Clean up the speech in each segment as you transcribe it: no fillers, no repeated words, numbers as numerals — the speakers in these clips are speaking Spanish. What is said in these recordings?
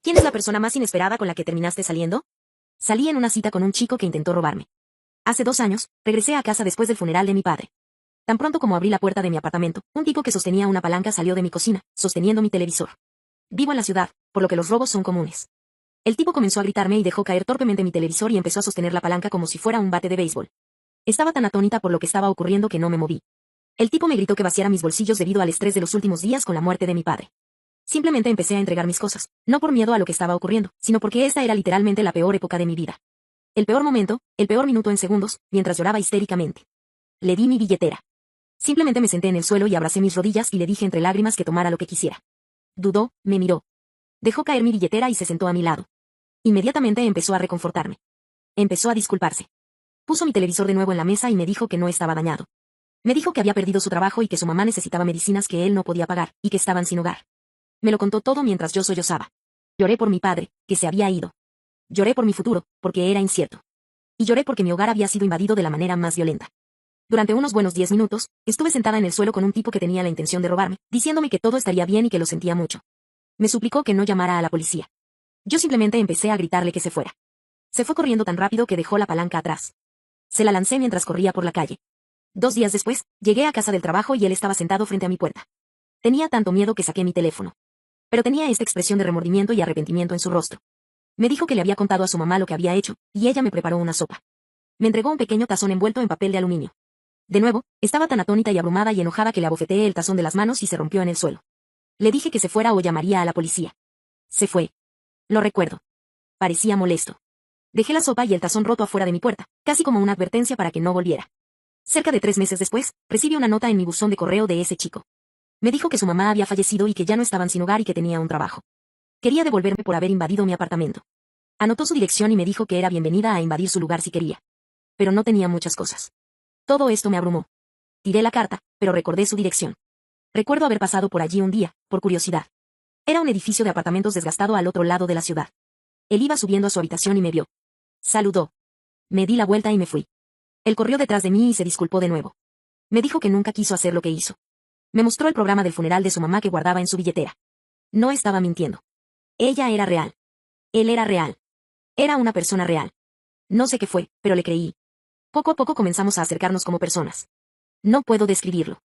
¿Quién es la persona más inesperada con la que terminaste saliendo? Salí en una cita con un chico que intentó robarme. Hace 2 años, regresé a casa después del funeral de mi padre. Tan pronto como abrí la puerta de mi apartamento, un tipo que sostenía una palanca salió de mi cocina, sosteniendo mi televisor. Vivo en la ciudad, por lo que los robos son comunes. El tipo comenzó a gritarme y dejó caer torpemente mi televisor y empezó a sostener la palanca como si fuera un bate de béisbol. Estaba tan atónita por lo que estaba ocurriendo que no me moví. El tipo me gritó que vaciara mis bolsillos debido al estrés de los últimos días con la muerte de mi padre. Simplemente empecé a entregar mis cosas, no por miedo a lo que estaba ocurriendo, sino porque esta era literalmente la peor época de mi vida. El peor momento, el peor minuto en segundos, mientras lloraba histéricamente. Le di mi billetera. Simplemente me senté en el suelo y abracé mis rodillas y le dije entre lágrimas que tomara lo que quisiera. Dudó, me miró. Dejó caer mi billetera y se sentó a mi lado. Inmediatamente empezó a reconfortarme. Empezó a disculparse. Puso mi televisor de nuevo en la mesa y me dijo que no estaba dañado. Me dijo que había perdido su trabajo y que su mamá necesitaba medicinas que él no podía pagar, y que estaban sin hogar. Me lo contó todo mientras yo sollozaba. Lloré por mi padre, que se había ido. Lloré por mi futuro, porque era incierto. Y lloré porque mi hogar había sido invadido de la manera más violenta. Durante unos buenos 10 minutos, estuve sentada en el suelo con un tipo que tenía la intención de robarme, diciéndome que todo estaría bien y que lo sentía mucho. Me suplicó que no llamara a la policía. Yo simplemente empecé a gritarle que se fuera. Se fue corriendo tan rápido que dejó la palanca atrás. Se la lancé mientras corría por la calle. 2 días después, llegué a casa del trabajo y él estaba sentado frente a mi puerta. Tenía tanto miedo que saqué mi teléfono. Pero tenía esta expresión de remordimiento y arrepentimiento en su rostro. Me dijo que le había contado a su mamá lo que había hecho, y ella me preparó una sopa. Me entregó un pequeño tazón envuelto en papel de aluminio. De nuevo, estaba tan atónita y abrumada y enojada que le abofeteé el tazón de las manos y se rompió en el suelo. Le dije que se fuera o llamaría a la policía. Se fue. Lo recuerdo. Parecía molesto. Dejé la sopa y el tazón roto afuera de mi puerta, casi como una advertencia para que no volviera. Cerca de 3 meses después, recibí una nota en mi buzón de correo de ese chico. Me dijo que su mamá había fallecido y que ya no estaban sin hogar y que tenía un trabajo. Quería devolverme por haber invadido mi apartamento. Anotó su dirección y me dijo que era bienvenida a invadir su lugar si quería. Pero no tenía muchas cosas. Todo esto me abrumó. Tiré la carta, pero recordé su dirección. Recuerdo haber pasado por allí un día, por curiosidad. Era un edificio de apartamentos desgastado al otro lado de la ciudad. Él iba subiendo a su habitación y me vio. Saludó. Me di la vuelta y me fui. Él corrió detrás de mí y se disculpó de nuevo. Me dijo que nunca quiso hacer lo que hizo. Me mostró el programa del funeral de su mamá que guardaba en su billetera. No estaba mintiendo. Ella era real. Él era real. Era una persona real. No sé qué fue, pero le creí. Poco a poco comenzamos a acercarnos como personas. No puedo describirlo.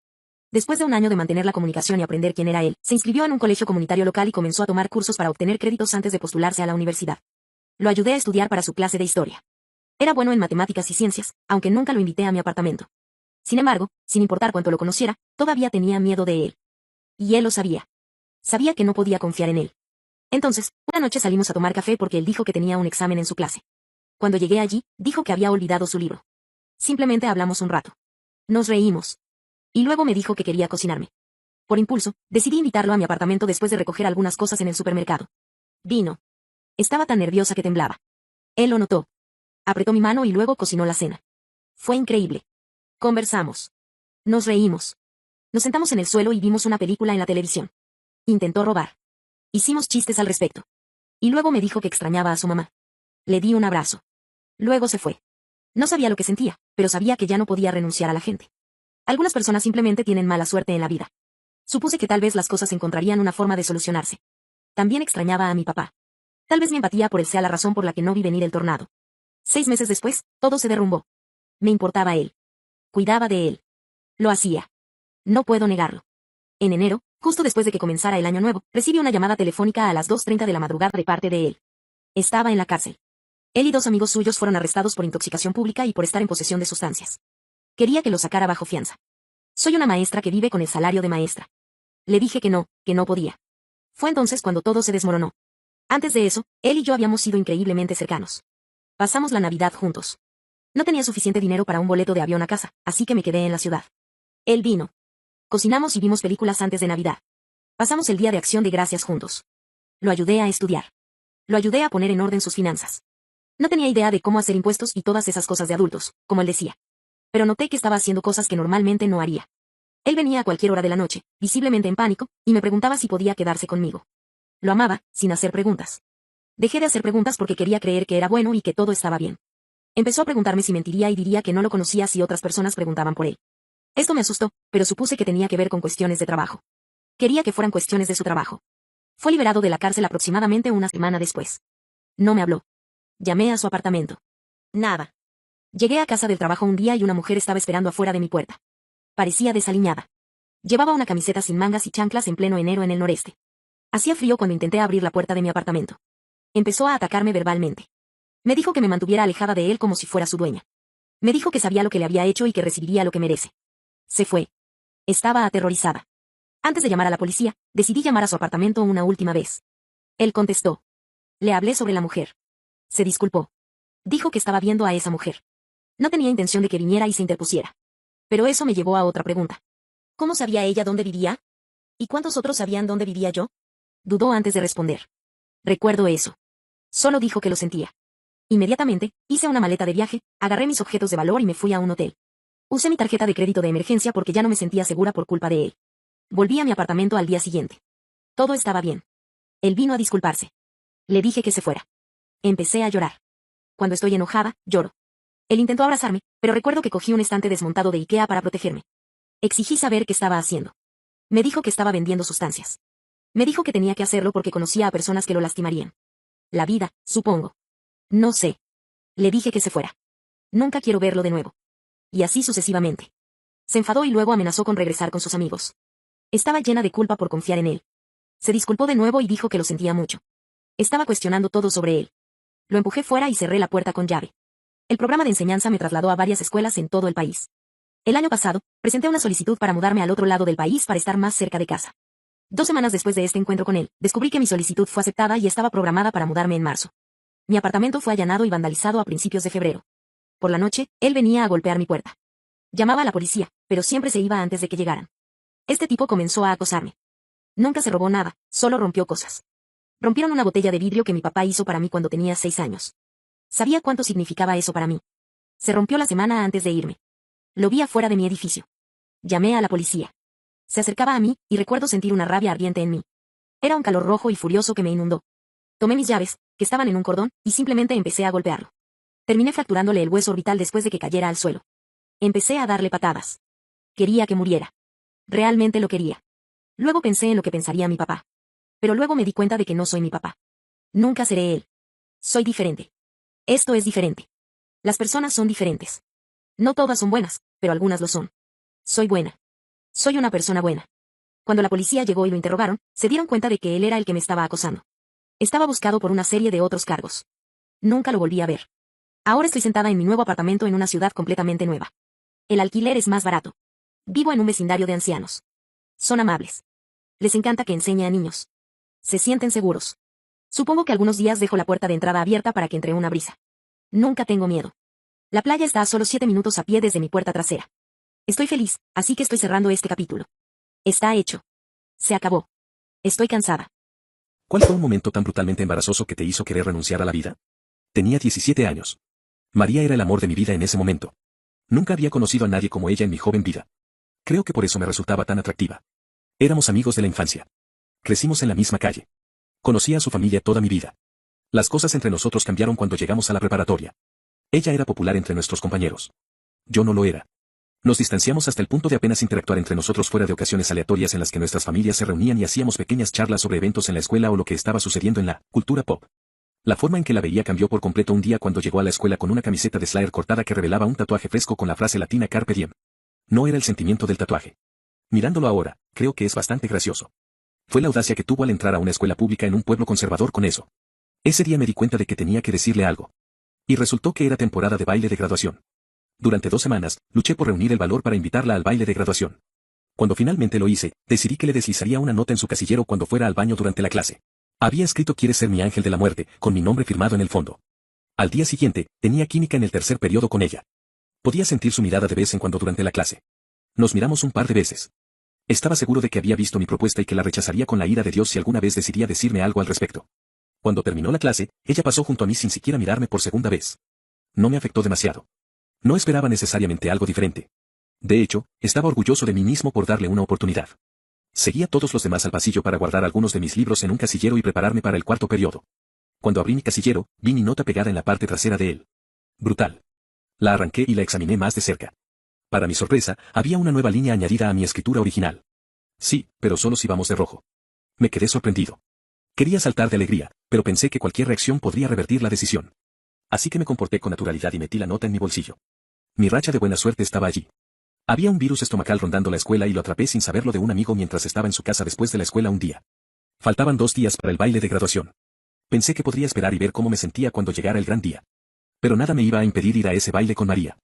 Después de un año de mantener la comunicación y aprender quién era él, se inscribió en un colegio comunitario local y comenzó a tomar cursos para obtener créditos antes de postularse a la universidad. Lo ayudé a estudiar para su clase de historia. Era bueno en matemáticas y ciencias, aunque nunca lo invité a mi apartamento. Sin embargo, sin importar cuánto lo conociera, todavía tenía miedo de él. Y él lo sabía. Sabía que no podía confiar en él. Entonces, una noche salimos a tomar café porque él dijo que tenía un examen en su clase. Cuando llegué allí, dijo que había olvidado su libro. Simplemente hablamos un rato. Nos reímos. Y luego me dijo que quería cocinarme. Por impulso, decidí invitarlo a mi apartamento después de recoger algunas cosas en el supermercado. Vino. Estaba tan nerviosa que temblaba. Él lo notó. Apretó mi mano y luego cocinó la cena. Fue increíble. Conversamos. Nos reímos. Nos sentamos en el suelo y vimos una película en la televisión. Intentó robar. Hicimos chistes al respecto. Y luego me dijo que extrañaba a su mamá. Le di un abrazo. Luego se fue. No sabía lo que sentía, pero sabía que ya no podía renunciar a la gente. Algunas personas simplemente tienen mala suerte en la vida. Supuse que tal vez las cosas encontrarían una forma de solucionarse. También extrañaba a mi papá. Tal vez mi empatía por él sea la razón por la que no vi venir el tornado. 6 meses después, todo se derrumbó. Me importaba él. Cuidaba de él. Lo hacía. No puedo negarlo. En enero, justo después de que comenzara el año nuevo, recibí una llamada telefónica a las 2:30 de la madrugada de parte de él. Estaba en la cárcel. Él y 2 amigos suyos fueron arrestados por intoxicación pública y por estar en posesión de sustancias. Quería que lo sacara bajo fianza. Soy una maestra que vive con el salario de maestra. Le dije que no podía. Fue entonces cuando todo se desmoronó. Antes de eso, él y yo habíamos sido increíblemente cercanos. Pasamos la Navidad juntos. No tenía suficiente dinero para un boleto de avión a casa, así que me quedé en la ciudad. Él vino. Cocinamos y vimos películas antes de Navidad. Pasamos el Día de Acción de Gracias juntos. Lo ayudé a estudiar. Lo ayudé a poner en orden sus finanzas. No tenía idea de cómo hacer impuestos y todas esas cosas de adultos, como él decía. Pero noté que estaba haciendo cosas que normalmente no haría. Él venía a cualquier hora de la noche, visiblemente en pánico, y me preguntaba si podía quedarse conmigo. Lo amaba, sin hacer preguntas. Dejé de hacer preguntas porque quería creer que era bueno y que todo estaba bien. Empezó a preguntarme si mentiría y diría que no lo conocía si otras personas preguntaban por él. Esto me asustó, pero supuse que tenía que ver con cuestiones de trabajo. Quería que fueran cuestiones de su trabajo. Fue liberado de la cárcel aproximadamente una semana después. No me habló. Llamé a su apartamento. Nada. Llegué a casa del trabajo un día y una mujer estaba esperando afuera de mi puerta. Parecía desaliñada. Llevaba una camiseta sin mangas y chanclas en pleno enero en el noreste. Hacía frío cuando intenté abrir la puerta de mi apartamento. Empezó a atacarme verbalmente. Me dijo que me mantuviera alejada de él como si fuera su dueña. Me dijo que sabía lo que le había hecho y que recibiría lo que merece. Se fue. Estaba aterrorizada. Antes de llamar a la policía, decidí llamar a su apartamento una última vez. Él contestó. Le hablé sobre la mujer. Se disculpó. Dijo que estaba viendo a esa mujer. No tenía intención de que viniera y se interpusiera. Pero eso me llevó a otra pregunta. ¿Cómo sabía ella dónde vivía? ¿Y cuántos otros sabían dónde vivía yo? Dudó antes de responder. Recuerdo eso. Solo dijo que lo sentía. Inmediatamente, hice una maleta de viaje, agarré mis objetos de valor y me fui a un hotel. Usé mi tarjeta de crédito de emergencia porque ya no me sentía segura por culpa de él. Volví a mi apartamento al día siguiente. Todo estaba bien. Él vino a disculparse. Le dije que se fuera. Empecé a llorar. Cuando estoy enojada, lloro. Él intentó abrazarme, pero recuerdo que cogí un estante desmontado de IKEA para protegerme. Exigí saber qué estaba haciendo. Me dijo que estaba vendiendo sustancias. Me dijo que tenía que hacerlo porque conocía a personas que lo lastimarían. La vida, supongo. No sé. Le dije que se fuera. Nunca quiero verlo de nuevo. Y así sucesivamente. Se enfadó y luego amenazó con regresar con sus amigos. Estaba llena de culpa por confiar en él. Se disculpó de nuevo y dijo que lo sentía mucho. Estaba cuestionando todo sobre él. Lo empujé fuera y cerré la puerta con llave. El programa de enseñanza me trasladó a varias escuelas en todo el país. El año pasado, presenté una solicitud para mudarme al otro lado del país para estar más cerca de casa. 2 semanas después de este encuentro con él, descubrí que mi solicitud fue aceptada y estaba programada para mudarme en marzo. Mi apartamento fue allanado y vandalizado a principios de febrero. Por la noche, él venía a golpear mi puerta. Llamaba a la policía, pero siempre se iba antes de que llegaran. Este tipo comenzó a acosarme. Nunca se robó nada, solo rompió cosas. Rompieron una botella de vidrio que mi papá hizo para mí cuando tenía 6 años. Sabía cuánto significaba eso para mí. Se rompió la semana antes de irme. Lo vi afuera de mi edificio. Llamé a la policía. Se acercaba a mí, y recuerdo sentir una rabia ardiente en mí. Era un calor rojo y furioso que me inundó. Tomé mis llaves, que estaban en un cordón, y simplemente empecé a golpearlo. Terminé fracturándole el hueso orbital después de que cayera al suelo. Empecé a darle patadas. Quería que muriera. Realmente lo quería. Luego pensé en lo que pensaría mi papá. Pero luego me di cuenta de que no soy mi papá. Nunca seré él. Soy diferente. Esto es diferente. Las personas son diferentes. No todas son buenas, pero algunas lo son. Soy buena. Soy una persona buena. Cuando la policía llegó y lo interrogaron, se dieron cuenta de que él era el que me estaba acosando. Estaba buscado por una serie de otros cargos. Nunca lo volví a ver. Ahora estoy sentada en mi nuevo apartamento en una ciudad completamente nueva. El alquiler es más barato. Vivo en un vecindario de ancianos. Son amables. Les encanta que enseñe a niños. Se sienten seguros. Supongo que algunos días dejo la puerta de entrada abierta para que entre una brisa. Nunca tengo miedo. La playa está a solo 7 minutos a pie desde mi puerta trasera. Estoy feliz, así que estoy cerrando este capítulo. Está hecho. Se acabó. Estoy cansada. ¿Cuál fue un momento tan brutalmente embarazoso que te hizo querer renunciar a la vida? Tenía 17 años. María era el amor de mi vida en ese momento. Nunca había conocido a nadie como ella en mi joven vida. Creo que por eso me resultaba tan atractiva. Éramos amigos de la infancia. Crecimos en la misma calle. Conocí a su familia toda mi vida. Las cosas entre nosotros cambiaron cuando llegamos a la preparatoria. Ella era popular entre nuestros compañeros. Yo no lo era. Nos distanciamos hasta el punto de apenas interactuar entre nosotros fuera de ocasiones aleatorias en las que nuestras familias se reunían y hacíamos pequeñas charlas sobre eventos en la escuela o lo que estaba sucediendo en la cultura pop. La forma en que la veía cambió por completo un día cuando llegó a la escuela con una camiseta de Slayer cortada que revelaba un tatuaje fresco con la frase latina Carpe Diem. No era el sentimiento del tatuaje. Mirándolo ahora, creo que es bastante gracioso. Fue la audacia que tuvo al entrar a una escuela pública en un pueblo conservador con eso. Ese día me di cuenta de que tenía que decirle algo. Y resultó que era temporada de baile de graduación. Durante 2 semanas, luché por reunir el valor para invitarla al baile de graduación. Cuando finalmente lo hice, decidí que le deslizaría una nota en su casillero cuando fuera al baño durante la clase. Había escrito "Quieres ser mi ángel de la muerte", con mi nombre firmado en el fondo. Al día siguiente, tenía química en el tercer periodo con ella. Podía sentir su mirada de vez en cuando durante la clase. Nos miramos un par de veces. Estaba seguro de que había visto mi propuesta y que la rechazaría con la ira de Dios si alguna vez decidía decirme algo al respecto. Cuando terminó la clase, ella pasó junto a mí sin siquiera mirarme por segunda vez. No me afectó demasiado. No esperaba necesariamente algo diferente. De hecho, estaba orgulloso de mí mismo por darle una oportunidad. Seguí a todos los demás al pasillo para guardar algunos de mis libros en un casillero y prepararme para el cuarto periodo. Cuando abrí mi casillero, vi mi nota pegada en la parte trasera de él. Brutal. La arranqué y la examiné más de cerca. Para mi sorpresa, había una nueva línea añadida a mi escritura original. Sí, pero solo si vamos de rojo. Me quedé sorprendido. Quería saltar de alegría, pero pensé que cualquier reacción podría revertir la decisión. Así que me comporté con naturalidad y metí la nota en mi bolsillo. Mi racha de buena suerte estaba allí. Había un virus estomacal rondando la escuela y lo atrapé sin saberlo de un amigo mientras estaba en su casa después de la escuela un día. Faltaban 2 días para el baile de graduación. Pensé que podría esperar y ver cómo me sentía cuando llegara el gran día. Pero nada me iba a impedir ir a ese baile con María.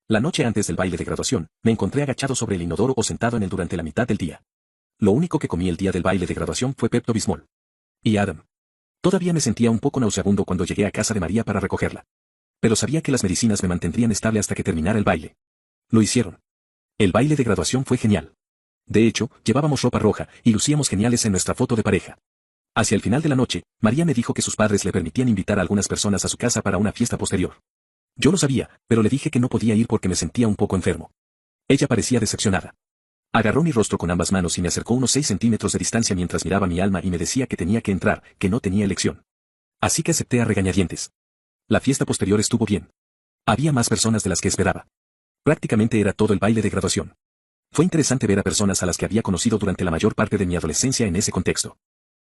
La noche antes del baile de graduación, me encontré agachado sobre el inodoro o sentado en él durante la mitad del día. Lo único que comí el día del baile de graduación fue Pepto-Bismol. Y Adam. Todavía me sentía un poco nauseabundo cuando llegué a casa de María para recogerla. Pero sabía que las medicinas me mantendrían estable hasta que terminara el baile. Lo hicieron. El baile de graduación fue genial. De hecho, llevábamos ropa roja, y lucíamos geniales en nuestra foto de pareja. Hacia el final de la noche, María me dijo que sus padres le permitían invitar a algunas personas a su casa para una fiesta posterior. Yo lo sabía, pero le dije que no podía ir porque me sentía un poco enfermo. Ella parecía decepcionada. Agarró mi rostro con ambas manos y me acercó unos 6 centímetros de distancia mientras miraba mi alma y me decía que tenía que entrar, que no tenía elección. Así que acepté a regañadientes. La fiesta posterior estuvo bien. Había más personas de las que esperaba. Prácticamente era todo el baile de graduación. Fue interesante ver a personas a las que había conocido durante la mayor parte de mi adolescencia en ese contexto.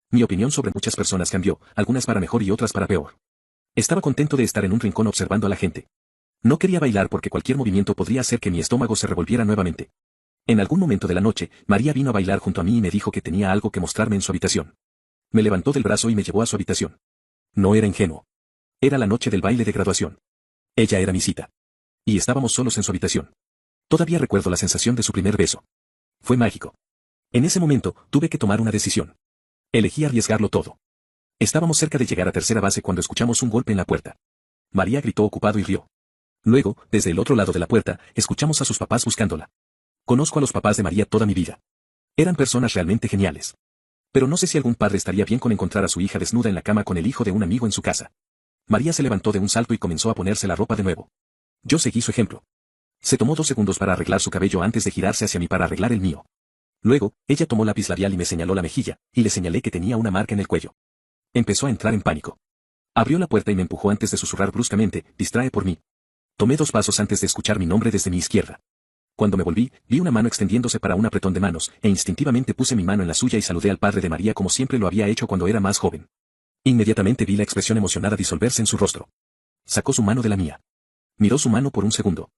Mi opinión sobre muchas personas cambió, algunas para mejor y otras para peor. Estaba contento de estar en un rincón observando a la gente. No quería bailar porque cualquier movimiento podría hacer que mi estómago se revolviera nuevamente. En algún momento de la noche, María vino a bailar junto a mí y me dijo que tenía algo que mostrarme en su habitación. Me levantó del brazo y me llevó a su habitación. No era ingenuo. Era la noche del baile de graduación. Ella era mi cita. Y estábamos solos en su habitación. Todavía recuerdo la sensación de su primer beso. Fue mágico. En ese momento, tuve que tomar una decisión. Elegí arriesgarlo todo. Estábamos cerca de llegar a tercera base cuando escuchamos un golpe en la puerta. María gritó ocupado y rió. Luego, desde el otro lado de la puerta, escuchamos a sus papás buscándola. Conozco a los papás de María toda mi vida. Eran personas realmente geniales. Pero no sé si algún padre estaría bien con encontrar a su hija desnuda en la cama con el hijo de un amigo en su casa. María se levantó de un salto y comenzó a ponerse la ropa de nuevo. Yo seguí su ejemplo. Se tomó 2 segundos para arreglar su cabello antes de girarse hacia mí para arreglar el mío. Luego, ella tomó lápiz labial y me señaló la mejilla, y le señalé que tenía una marca en el cuello. Empezó a entrar en pánico. Abrió la puerta y me empujó antes de susurrar bruscamente, distrae por mí. Tomé 2 pasos antes de escuchar mi nombre desde mi izquierda. Cuando me volví, vi una mano extendiéndose para un apretón de manos, e instintivamente puse mi mano en la suya y saludé al padre de María como siempre lo había hecho cuando era más joven. Inmediatamente vi la expresión emocionada disolverse en su rostro. Sacó su mano de la mía. Miró su mano por un segundo.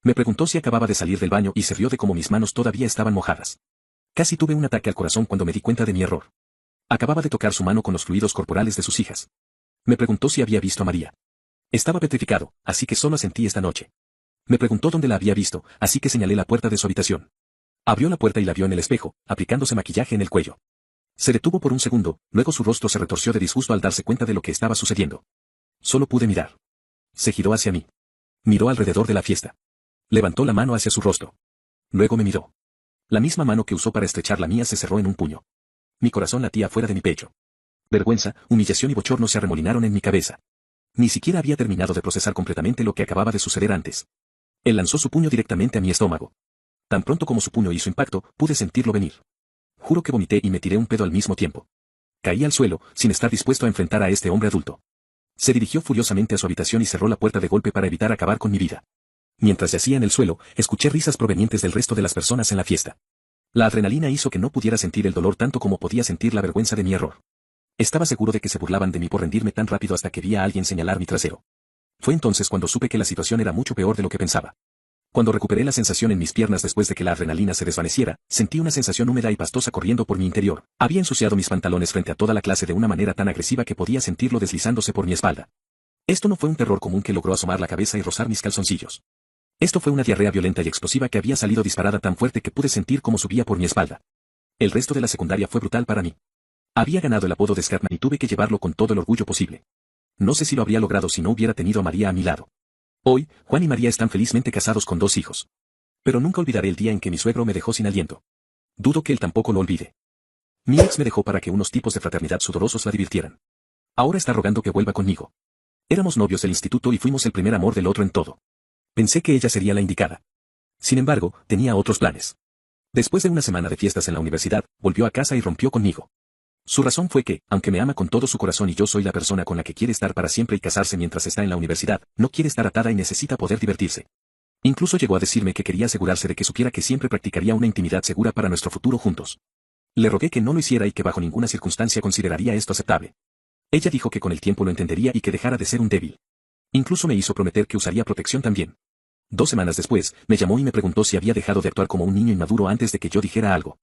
Me preguntó si acababa de salir del baño y se rió de cómo mis manos todavía estaban mojadas. Casi tuve un ataque al corazón cuando me di cuenta de mi error. Acababa de tocar su mano con los fluidos corporales de sus hijas. Me preguntó si había visto a María. Estaba petrificado, así que solo asentí esta noche. Me preguntó dónde la había visto, así que señalé la puerta de su habitación. Abrió la puerta y la vio en el espejo, aplicándose maquillaje en el cuello. Se detuvo por un segundo, luego su rostro se retorció de disgusto al darse cuenta de lo que estaba sucediendo. Solo pude mirar. Se giró hacia mí. Miró alrededor de la fiesta. Levantó la mano hacia su rostro. Luego me miró. La misma mano que usó para estrechar la mía se cerró en un puño. Mi corazón latía fuera de mi pecho. Vergüenza, humillación y bochorno se arremolinaron en mi cabeza. Ni siquiera había terminado de procesar completamente lo que acababa de suceder antes. Él lanzó su puño directamente a mi estómago. Tan pronto como su puño hizo impacto, pude sentirlo venir. Juro que vomité y me tiré un pedo al mismo tiempo. Caí al suelo, sin estar dispuesto a enfrentar a este hombre adulto. Se dirigió furiosamente a su habitación y cerró la puerta de golpe para evitar acabar con mi vida. Mientras yacía en el suelo, escuché risas provenientes del resto de las personas en la fiesta. La adrenalina hizo que no pudiera sentir el dolor tanto como podía sentir la vergüenza de mi error. Estaba seguro de que se burlaban de mí por rendirme tan rápido hasta que vi a alguien señalar mi trasero. Fue entonces cuando supe que la situación era mucho peor de lo que pensaba. Cuando recuperé la sensación en mis piernas después de que la adrenalina se desvaneciera, sentí una sensación húmeda y pastosa corriendo por mi interior. Había ensuciado mis pantalones frente a toda la clase de una manera tan agresiva que podía sentirlo deslizándose por mi espalda. Esto no fue un terror común que logró asomar la cabeza y rozar mis calzoncillos. Esto fue una diarrea violenta y explosiva que había salido disparada tan fuerte que pude sentir cómo subía por mi espalda. El resto de la secundaria fue brutal para mí. Había ganado el apodo de Scatman y tuve que llevarlo con todo el orgullo posible. No sé si lo habría logrado si no hubiera tenido a María a mi lado. Hoy, Juan y María están felizmente casados con 2 hijos. Pero nunca olvidaré el día en que mi suegro me dejó sin aliento. Dudo que él tampoco lo olvide. Mi ex me dejó para que unos tipos de fraternidad sudorosos la divirtieran. Ahora está rogando que vuelva conmigo. Éramos novios del instituto y fuimos el primer amor del otro en todo. Pensé que ella sería la indicada. Sin embargo, tenía otros planes. Después de una semana de fiestas en la universidad, volvió a casa y rompió conmigo. Su razón fue que, aunque me ama con todo su corazón y yo soy la persona con la que quiere estar para siempre y casarse mientras está en la universidad, no quiere estar atada y necesita poder divertirse. Incluso llegó a decirme que quería asegurarse de que supiera que siempre practicaría una intimidad segura para nuestro futuro juntos. Le rogué que no lo hiciera y que bajo ninguna circunstancia consideraría esto aceptable. Ella dijo que con el tiempo lo entendería y que dejara de ser un débil. Incluso me hizo prometer que usaría protección también. 2 semanas después, me llamó y me preguntó si había dejado de actuar como un niño inmaduro antes de que yo dijera algo.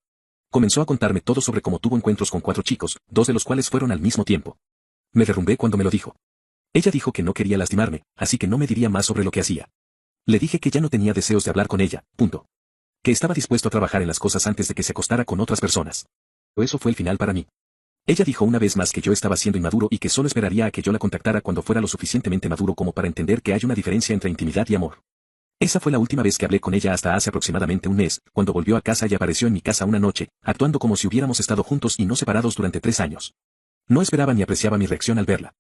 Comenzó a contarme todo sobre cómo tuvo encuentros con 4 chicos, 2 de los cuales fueron al mismo tiempo. Me derrumbé cuando me lo dijo. Ella dijo que no quería lastimarme, así que no me diría más sobre lo que hacía. Le dije que ya no tenía deseos de hablar con ella, punto. Que estaba dispuesto a trabajar en las cosas antes de que se acostara con otras personas. Eso fue el final para mí. Ella dijo una vez más que yo estaba siendo inmaduro y que solo esperaría a que yo la contactara cuando fuera lo suficientemente maduro como para entender que hay una diferencia entre intimidad y amor. Esa fue la última vez que hablé con ella hasta hace aproximadamente un mes, cuando volvió a casa y apareció en mi casa una noche, actuando como si hubiéramos estado juntos y no separados durante 3 años. No esperaba ni apreciaba mi reacción al verla.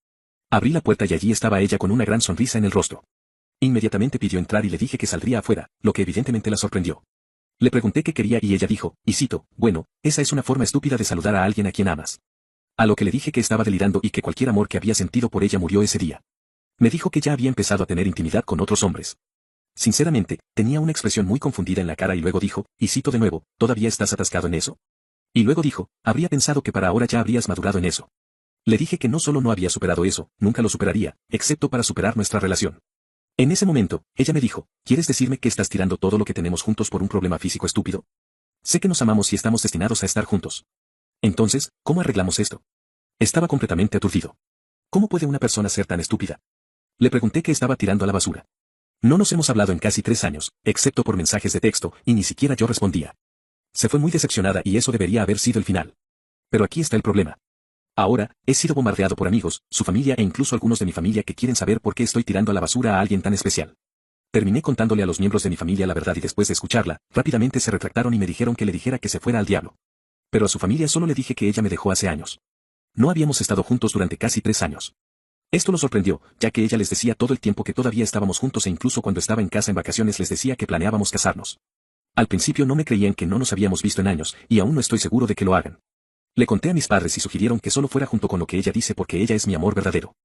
Abrí la puerta y allí estaba ella con una gran sonrisa en el rostro. Inmediatamente pidió entrar y le dije que saldría afuera, lo que evidentemente la sorprendió. Le pregunté qué quería y ella dijo, y cito, bueno, esa es una forma estúpida de saludar a alguien a quien amas. A lo que le dije que estaba delirando y que cualquier amor que había sentido por ella murió ese día. Me dijo que ya había empezado a tener intimidad con otros hombres. Sinceramente, tenía una expresión muy confundida en la cara y luego dijo, y cito de nuevo, ¿todavía estás atascado en eso? Y luego dijo, habría pensado que para ahora ya habrías madurado en eso. Le dije que no solo no había superado eso, nunca lo superaría, excepto para superar nuestra relación. En ese momento, ella me dijo, ¿quieres decirme que estás tirando todo lo que tenemos juntos por un problema físico estúpido? Sé que nos amamos y estamos destinados a estar juntos. Entonces, ¿cómo arreglamos esto? Estaba completamente aturdido. ¿Cómo puede una persona ser tan estúpida? Le pregunté qué estaba tirando a la basura. No nos hemos hablado en casi 3 años, excepto por mensajes de texto, y ni siquiera yo respondía. Se fue muy decepcionada y eso debería haber sido el final. Pero aquí está el problema. Ahora, he sido bombardeado por amigos, su familia e incluso algunos de mi familia que quieren saber por qué estoy tirando a la basura a alguien tan especial. Terminé contándole a los miembros de mi familia la verdad y después de escucharla, rápidamente se retractaron y me dijeron que le dijera que se fuera al diablo. Pero a su familia solo le dije que ella me dejó hace años. No habíamos estado juntos durante casi 3 años. Esto lo sorprendió, ya que ella les decía todo el tiempo que todavía estábamos juntos e incluso cuando estaba en casa en vacaciones les decía que planeábamos casarnos. Al principio no me creían que no nos habíamos visto en años, y aún no estoy seguro de que lo hagan. Le conté a mis padres y sugirieron que solo fuera junto con lo que ella dice porque ella es mi amor verdadero.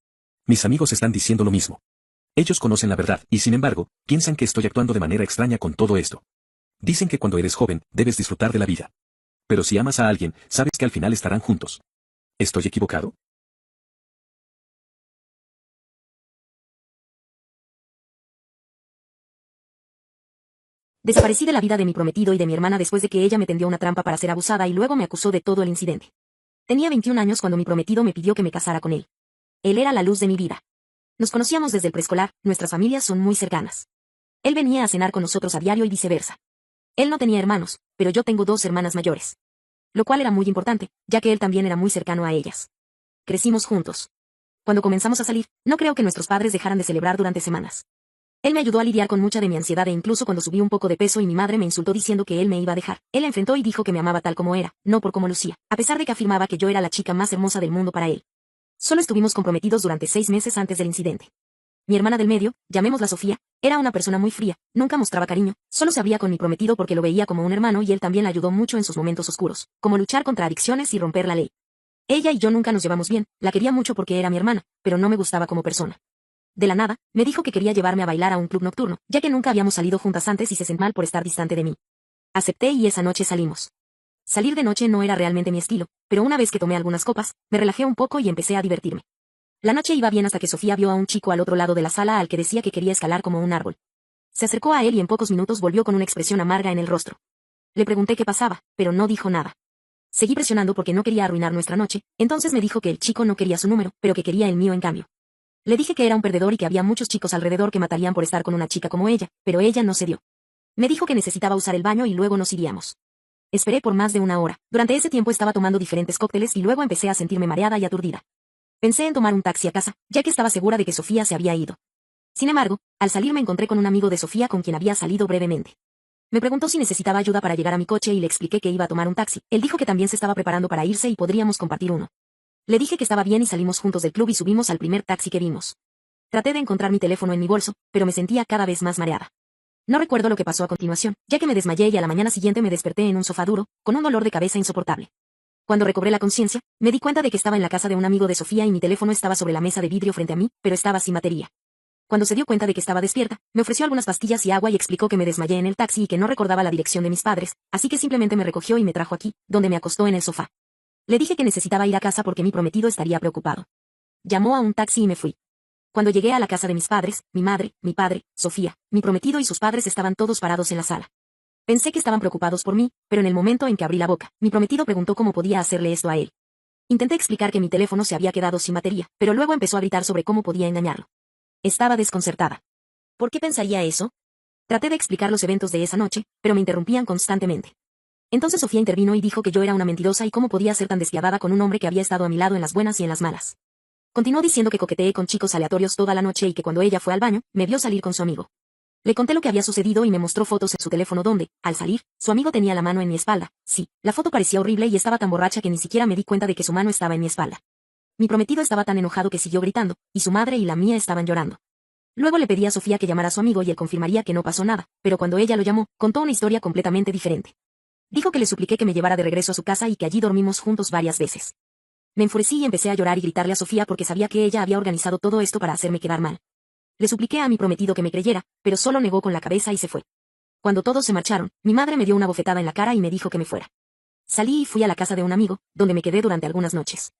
Mis amigos están diciendo lo mismo. Ellos conocen la verdad, y sin embargo, piensan que estoy actuando de manera extraña con todo esto. Dicen que cuando eres joven, debes disfrutar de la vida. Pero si amas a alguien, sabes que al final estarán juntos. ¿Estoy equivocado? Desaparecí de la vida de mi prometido y de mi hermana después de que ella me tendió una trampa para ser abusada y luego me acusó de todo el incidente. Tenía 21 años cuando mi prometido me pidió que me casara con él. Él era la luz de mi vida. Nos conocíamos desde el preescolar, nuestras familias son muy cercanas. Él venía a cenar con nosotros a diario y viceversa. Él no tenía hermanos, pero yo tengo 2 hermanas mayores. Lo cual era muy importante, ya que él también era muy cercano a ellas. Crecimos juntos. Cuando comenzamos a salir, no creo que nuestros padres dejaran de celebrar durante semanas. Él me ayudó a lidiar con mucha de mi ansiedad e incluso cuando subí un poco de peso y mi madre me insultó diciendo que él me iba a dejar. Él la enfrentó y dijo que me amaba tal como era, no por cómo lucía, a pesar de que afirmaba que yo era la chica más hermosa del mundo para él. Solo estuvimos comprometidos durante 6 meses antes del incidente. Mi hermana del medio, llamémosla Sofía, era una persona muy fría, nunca mostraba cariño, solo se abría con mi prometido porque lo veía como un hermano y él también la ayudó mucho en sus momentos oscuros, como luchar contra adicciones y romper la ley. Ella y yo nunca nos llevamos bien, la quería mucho porque era mi hermana, pero no me gustaba como persona. De la nada, me dijo que quería llevarme a bailar a un club nocturno, ya que nunca habíamos salido juntas antes y se sentía mal por estar distante de mí. Acepté y esa noche salimos. Salir de noche no era realmente mi estilo, pero una vez que tomé algunas copas, me relajé un poco y empecé a divertirme. La noche iba bien hasta que Sofía vio a un chico al otro lado de la sala al que decía que quería escalar como un árbol. Se acercó a él y en pocos minutos volvió con una expresión amarga en el rostro. Le pregunté qué pasaba, pero no dijo nada. Seguí presionando porque no quería arruinar nuestra noche, entonces me dijo que el chico no quería su número, pero que quería el mío en cambio. Le dije que era un perdedor y que había muchos chicos alrededor que matarían por estar con una chica como ella, pero ella no cedió. Me dijo que necesitaba usar el baño y luego nos iríamos. Esperé por más de 1 hora. Durante ese tiempo estaba tomando diferentes cócteles y luego empecé a sentirme mareada y aturdida. Pensé en tomar un taxi a casa, ya que estaba segura de que Sofía se había ido. Sin embargo, al salir me encontré con un amigo de Sofía con quien había salido brevemente. Me preguntó si necesitaba ayuda para llegar a mi coche y le expliqué que iba a tomar un taxi. Él dijo que también se estaba preparando para irse y podríamos compartir uno. Le dije que estaba bien y salimos juntos del club y subimos al primer taxi que vimos. Traté de encontrar mi teléfono en mi bolso, pero me sentía cada vez más mareada. No recuerdo lo que pasó a continuación, ya que me desmayé y a la mañana siguiente me desperté en un sofá duro, con un dolor de cabeza insoportable. Cuando recobré la conciencia, me di cuenta de que estaba en la casa de un amigo de Sofía y mi teléfono estaba sobre la mesa de vidrio frente a mí, pero estaba sin batería. Cuando se dio cuenta de que estaba despierta, me ofreció algunas pastillas y agua y explicó que me desmayé en el taxi y que no recordaba la dirección de mis padres, así que simplemente me recogió y me trajo aquí, donde me acostó en el sofá. Le dije que necesitaba ir a casa porque mi prometido estaría preocupado. Llamó a un taxi y me fui. Cuando llegué a la casa de mis padres, mi madre, mi padre, Sofía, mi prometido y sus padres estaban todos parados en la sala. Pensé que estaban preocupados por mí, pero en el momento en que abrí la boca, mi prometido preguntó cómo podía hacerle esto a él. Intenté explicar que mi teléfono se había quedado sin batería, pero luego empezó a gritar sobre cómo podía engañarlo. Estaba desconcertada. ¿Por qué pensaría eso? Traté de explicar los eventos de esa noche, pero me interrumpían constantemente. Entonces Sofía intervino y dijo que yo era una mentirosa y cómo podía ser tan despiadada con un hombre que había estado a mi lado en las buenas y en las malas. Continuó diciendo que coqueteé con chicos aleatorios toda la noche y que cuando ella fue al baño, me vio salir con su amigo. Le conté lo que había sucedido y me mostró fotos en su teléfono donde, al salir, su amigo tenía la mano en mi espalda. Sí, la foto parecía horrible y estaba tan borracha que ni siquiera me di cuenta de que su mano estaba en mi espalda. Mi prometido estaba tan enojado que siguió gritando, y su madre y la mía estaban llorando. Luego le pedí a Sofía que llamara a su amigo y él confirmaría que no pasó nada, pero cuando ella lo llamó, contó una historia completamente diferente. Dijo que le supliqué que me llevara de regreso a su casa y que allí dormimos juntos varias veces. Me enfurecí y empecé a llorar y gritarle a Sofía porque sabía que ella había organizado todo esto para hacerme quedar mal. Le supliqué a mi prometido que me creyera, pero solo negó con la cabeza y se fue. Cuando todos se marcharon, mi madre me dio una bofetada en la cara y me dijo que me fuera. Salí y fui a la casa de un amigo, donde me quedé durante algunas noches.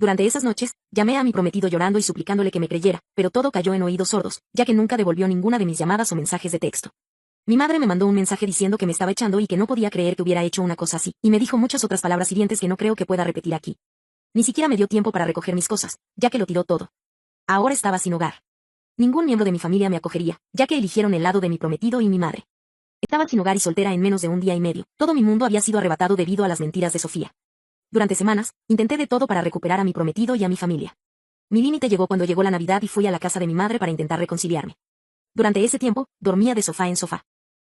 Durante esas noches, llamé a mi prometido llorando y suplicándole que me creyera, pero todo cayó en oídos sordos, ya que nunca devolvió ninguna de mis llamadas o mensajes de texto. Mi madre me mandó un mensaje diciendo que me estaba echando y que no podía creer que hubiera hecho una cosa así, y me dijo muchas otras palabras hirientes que no creo que pueda repetir aquí. Ni siquiera me dio tiempo para recoger mis cosas, ya que lo tiró todo. Ahora estaba sin hogar. Ningún miembro de mi familia me acogería, ya que eligieron el lado de mi prometido y mi madre. Estaba sin hogar y soltera en menos de un día y medio. Todo mi mundo había sido arrebatado debido a las mentiras de Sofía. Durante semanas, intenté de todo para recuperar a mi prometido y a mi familia. Mi límite llegó cuando llegó la Navidad y fui a la casa de mi madre para intentar reconciliarme. Durante ese tiempo, dormía de sofá en sofá.